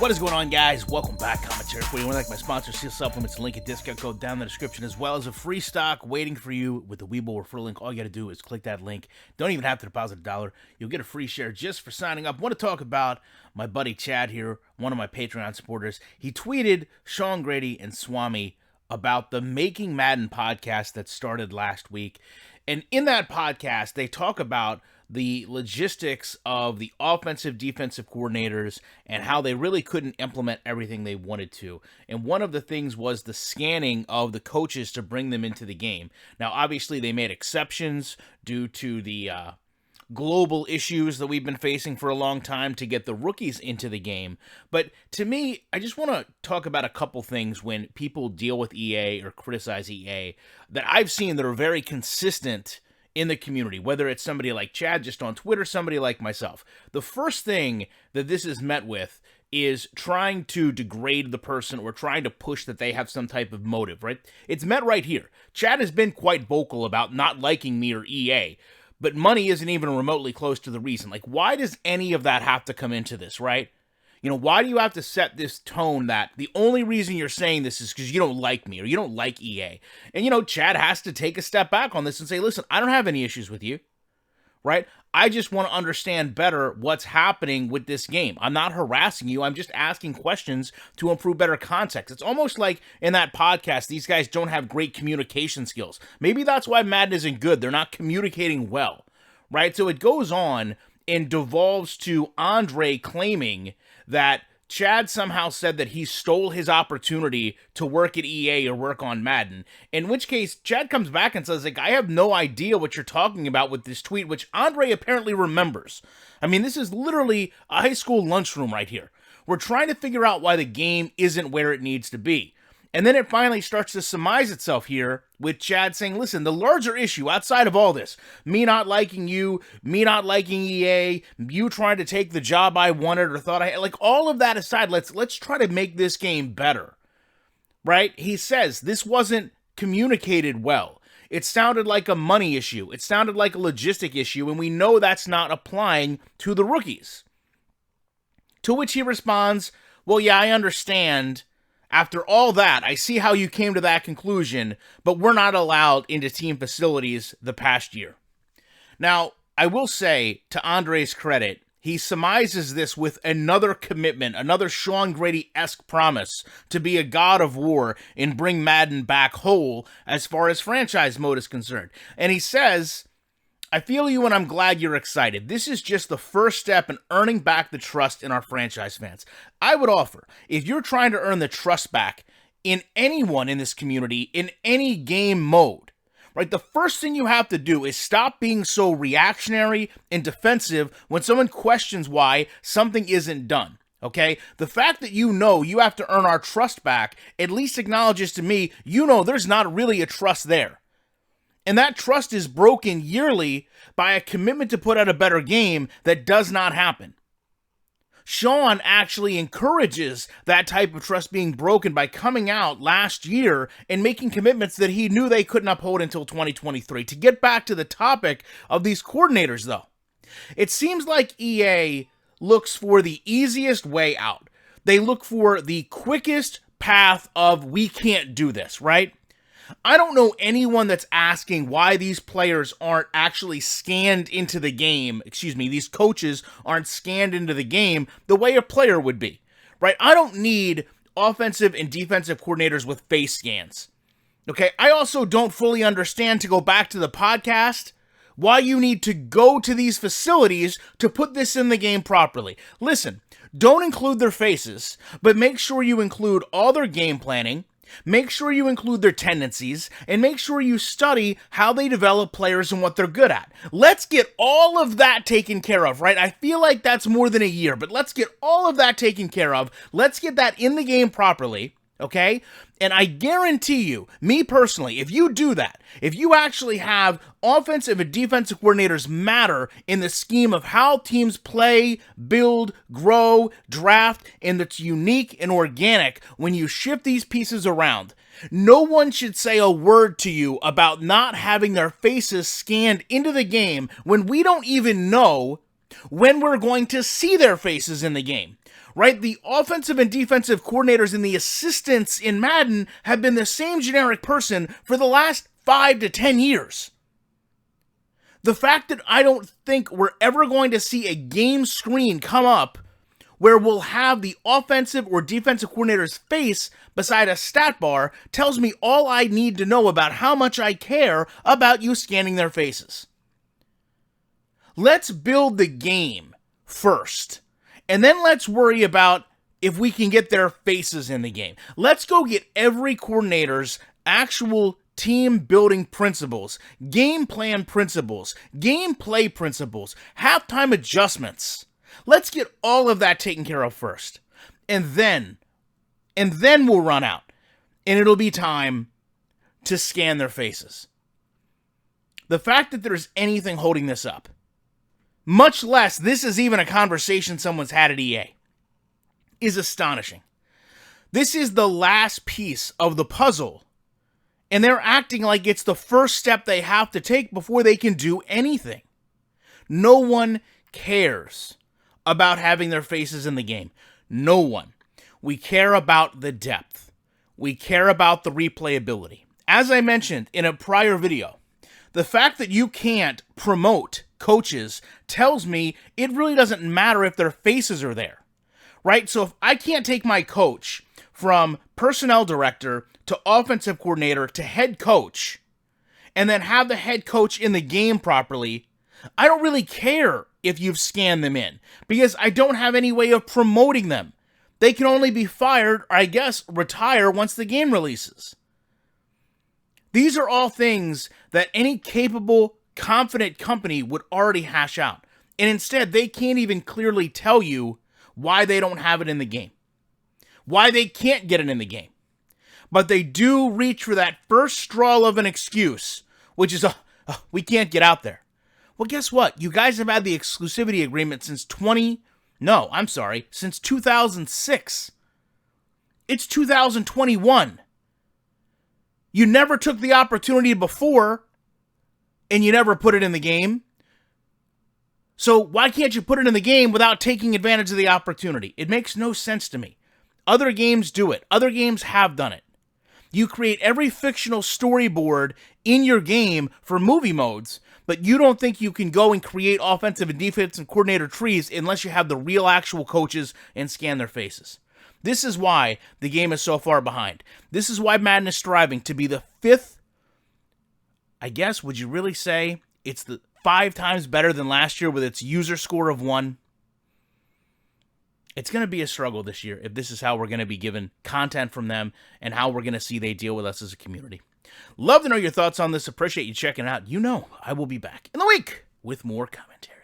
What is going on, guys? Welcome back. Commentary for you. Want to thank my sponsor, Seal Supplements. Link a discount code down in the description, as well as a free stock waiting for you with the Webull referral link. All you got to do is click that link. Don't even have to deposit $1. You'll get a free share just for signing up. I want to talk about my buddy Chad here, one of my Patreon supporters. He tweeted Sean Grady and Swami about the Making Madden podcast that started last week. And in that podcast, they talk about the logistics of the offensive defensive coordinators and how they really couldn't implement everything they wanted to. And one of the things was the scanning of the coaches to bring them into the game. Now, obviously, they made exceptions due to the global issues that we've been facing for a long time to get the rookies into the game. But to me, I just want to talk about a couple things when people deal with EA or criticize EA that I've seen that are very consistent in the community, whether it's somebody like Chad just on Twitter, somebody like myself. The first thing that this is met with is trying to degrade the person or trying to push that they have some type of motive, right? It's met right here. Chad has been quite vocal about not liking me or EA, but money isn't even remotely close to the reason. Like, why does any of that have to come into this, right? You know, why do you have to set this tone that the only reason you're saying this is because you don't like me or you don't like EA? And, you know, Chad has to take a step back on this and say, listen, I don't have any issues with you, right? I just want to understand better what's happening with this game. I'm not harassing you. I'm just asking questions to improve better context. It's almost like in that podcast, these guys don't have great communication skills. Maybe that's why Madden isn't good. They're not communicating well, right? So it goes on and devolves to Andre claiming that Chad somehow said that he stole his opportunity to work at EA or work on Madden, in which case Chad comes back and says, like, I have no idea what you're talking about with this tweet, which Andre apparently remembers. I mean, this is literally a high school lunchroom right here. We're trying to figure out why the game isn't where it needs to be. And then it finally starts to surmise itself here with Chad saying, listen, the larger issue outside of all this, me not liking you, me not liking EA, you trying to take the job I wanted or thought I had, like all of that aside, let's try to make this game better, right? He says this wasn't communicated well. It sounded like a money issue. It sounded like a logistic issue, and we know that's not applying to the rookies. To which he responds, well, yeah, I understand. After all that, I see how you came to that conclusion, but we're not allowed into team facilities the past year. Now, I will say, to Andre's credit, he surmises this with another commitment, another Sean Grady-esque promise to be a god of war and bring Madden back whole as far as franchise mode is concerned. And he says, I feel you and I'm glad you're excited. This is just the first step in earning back the trust in our franchise fans. I would offer, if you're trying to earn the trust back in anyone in this community, in any game mode, right, the first thing you have to do is stop being so reactionary and defensive when someone questions why something isn't done. Okay? The fact that you know you have to earn our trust back at least acknowledges to me, you know there's not really a trust there. And that trust is broken yearly by a commitment to put out a better game that does not happen. Sean actually encourages that type of trust being broken by coming out last year and making commitments that he knew they couldn't uphold until 2023. To get back to the topic of these coordinators, though, it seems like EA looks for the easiest way out. They look for the quickest path of, we can't do this, right? I don't know anyone that's asking why these players aren't actually scanned into the game, these coaches aren't scanned into the game the way a player would be, right? I don't need offensive and defensive coordinators with face scans, okay? I also don't fully understand, to go back to the podcast, why you need to go to these facilities to put this in the game properly. Listen, don't include their faces, but make sure you include all their game planning. Make sure you include their tendencies, and make sure you study how they develop players and what they're good at. Let's get all of that taken care of, right? I feel like that's more than a year, but let's get all of that taken care of. Let's get that in the game properly, okay? And I guarantee you, me personally, if you do that, if you actually have offensive and defensive coordinators matter in the scheme of how teams play, build, grow, draft, and that's unique and organic when you shift these pieces around, no one should say a word to you about not having their faces scanned into the game when we don't even know when we're going to see their faces in the game. right? The offensive and defensive coordinators and the assistants in Madden have been the same generic person for the last 5 to 10 years. The fact that I don't think we're ever going to see a game screen come up where we'll have the offensive or defensive coordinator's face beside a stat bar tells me all I need to know about how much I care about you scanning their faces. Let's build the game first, and then let's worry about if we can get their faces in the game. Let's go get every coordinator's actual team building principles, game plan principles, gameplay principles, halftime adjustments. Let's get all of that taken care of first. And then we'll run out. And it'll be time to scan their faces. The fact that there's anything holding this up, much less this is even a conversation someone's had at EA, is astonishing. This is the last piece of the puzzle, and they're acting like it's the first step they have to take before they can do anything. No one cares about having their faces in the game. No one. We care about the depth. We care about the replayability. As I mentioned in a prior video, the fact that you can't promote coaches tells me it really doesn't matter if their faces are there, right? So if I can't take my coach from personnel director to offensive coordinator to head coach, and then have the head coach in the game properly, I don't really care if you've scanned them in, because I don't have any way of promoting them. They can only be fired, or I guess retire, once the game releases. These are all things that any capable, confident company would already hash out. And instead, they can't even clearly tell you why they don't have it in the game, why they can't get it in the game. But they do reach for that first straw of an excuse, which is, we can't get out there. Well, guess what? You guys have had the exclusivity agreement since 2006. It's 2021. You never took the opportunity before, and you never put it in the game. So why can't you put it in the game without taking advantage of the opportunity? It makes no sense to me. Other games do it. Other games have done it. You create every fictional storyboard in your game for movie modes, but you don't think you can go and create offensive and defensive coordinator trees unless you have the real actual coaches and scan their faces. This is why the game is so far behind. This is why Madden is striving to be the 5th, I guess, would you really say it's the 5 times better than last year with its user score of 1? It's going to be a struggle this year if this is how we're going to be given content from them and how we're going to see they deal with us as a community. Love to know your thoughts on this. Appreciate you checking it out. You know I will be back in the week with more commentary.